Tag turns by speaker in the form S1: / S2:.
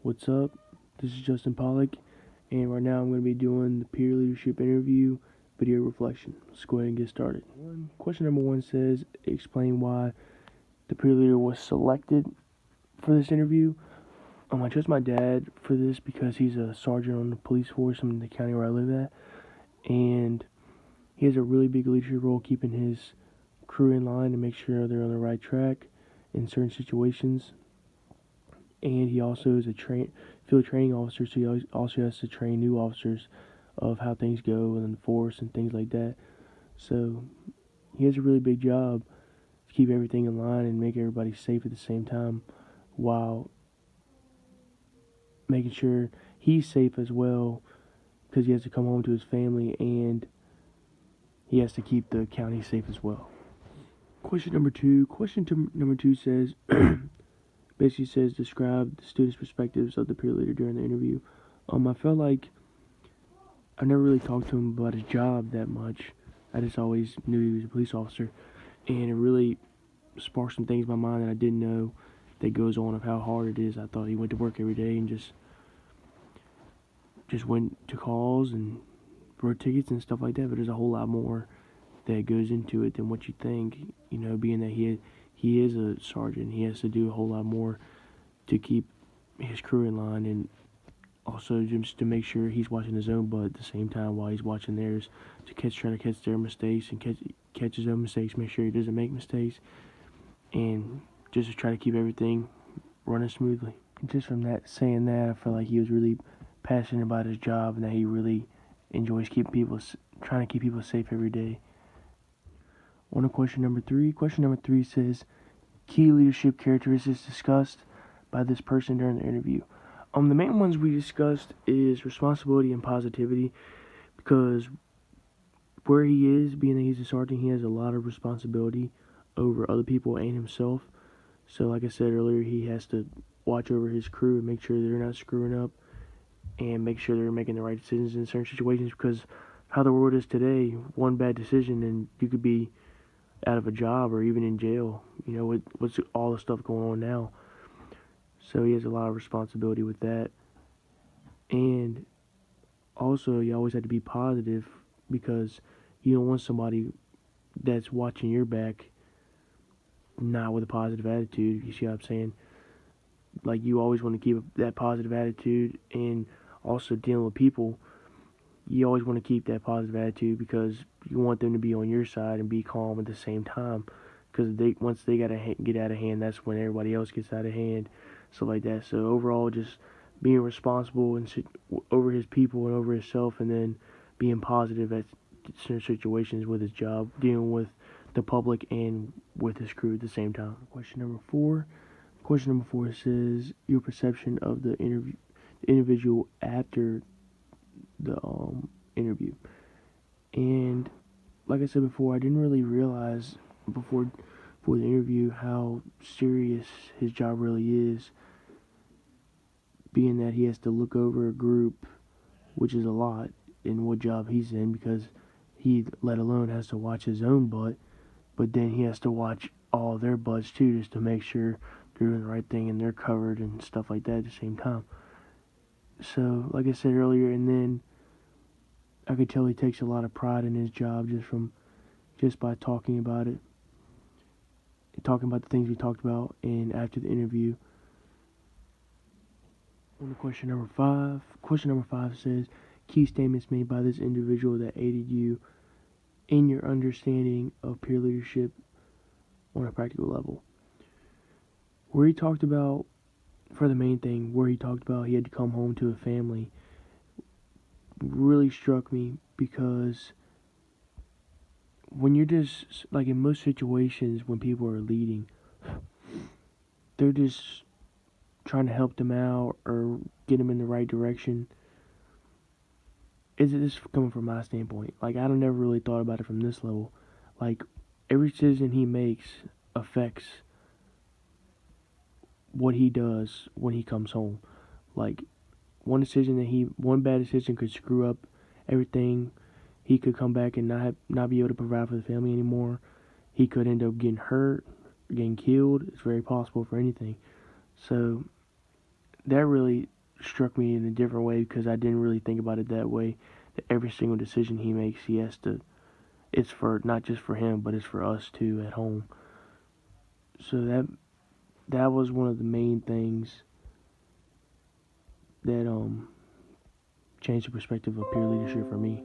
S1: What's up? This is Justin Pollock, and right now I'm going to be doing the peer leadership interview video reflection. Let's go ahead and get started. Question number one says, explain why the peer leader was selected for this interview. I chose my dad for this because he's a sergeant on the police force in the county where I live at, and he has a really big leadership role keeping his crew in line to make sure they're on the right track in certain situations. And he also is a field training officer, so he also has to train new officers of how things go in the force and things like that. So he has a really big job to keep everything in line and make everybody safe at the same time, while making sure he's safe as well, because he has to come home to his family and he has to keep the county safe as well. Question number two says, basically says, describe the students' perspectives of the peer leader during the interview. I felt like I never really talked to him about his job that much. I just always knew he was a police officer, and it really sparked some things in my mind that I didn't know that goes on of how hard it is. I thought he went to work every day and just went to calls and wrote tickets and stuff like that, but there's a whole lot more that goes into it than what you think. You know, being that he is a sergeant, he has to do a whole lot more to keep his crew in line, and also just to make sure he's watching his own butt at the same time while he's watching theirs, to try to catch their mistakes and catch his own mistakes, make sure he doesn't make mistakes, and just to try to keep everything running smoothly. Just from saying that, I feel like he was really passionate about his job and that he really enjoys trying to keep people safe every day. On to question number three. Question number three says, key leadership characteristics discussed by this person during the interview. The main ones we discussed is responsibility and positivity, because where he is, being that he's a sergeant, he has a lot of responsibility over other people and himself. So like I said earlier, he has to watch over his crew and make sure they're not screwing up and make sure they're making the right decisions in certain situations, because how the world is today, one bad decision and you could be out of a job or even in jail, you know, with what's all the stuff going on now. So he has a lot of responsibility with that. And also, you always have to be positive, because you don't want somebody that's watching your back not with a positive attitude. You see what I'm saying? Like, you always want to keep that positive attitude, and also dealing with people, you always want to keep that positive attitude, because you want them to be on your side and be calm at the same time, because once they gotta get out of hand, that's when everybody else gets out of hand, stuff like that. So overall, just being responsible and over his people and over himself, and then being positive at certain situations with his job, dealing with the public and with his crew at the same time. Question number four says, your perception of the individual after the interview. And like I said before, I didn't really realize before the interview how serious his job really is, being that he has to look over a group, which is a lot in what job he's in, because he, let alone, has to watch his own butt, but then he has to watch all their butts too, just to make sure they're doing the right thing and they're covered and stuff like that at the same time. So, like I said earlier, and then I could tell he takes a lot of pride in his job just by talking about it, talking about the things we talked about, and after the interview. On to question number five. Question number five says, key statements made by this individual that aided you in your understanding of peer leadership on a practical level. Where he talked about, for the main thing, where he talked about he had to come home to a family, really struck me, because when you're just, like, in most situations when people are leading, they're just trying to help them out or get them in the right direction. Is it this coming from my standpoint? Like, I don't never really thought about it from this level. Like, every decision he makes affects what he does when he comes home. Like, one bad decision could screw up everything. He could come back and not be able to provide for the family anymore. He could end up getting hurt, getting killed. It's very possible for anything. So that really struck me in a different way because I didn't really think about it that way. That every single decision he makes, he has to. It's for not just for him, but it's for us too at home. So that was one of the main things that changed the perspective of peer leadership for me.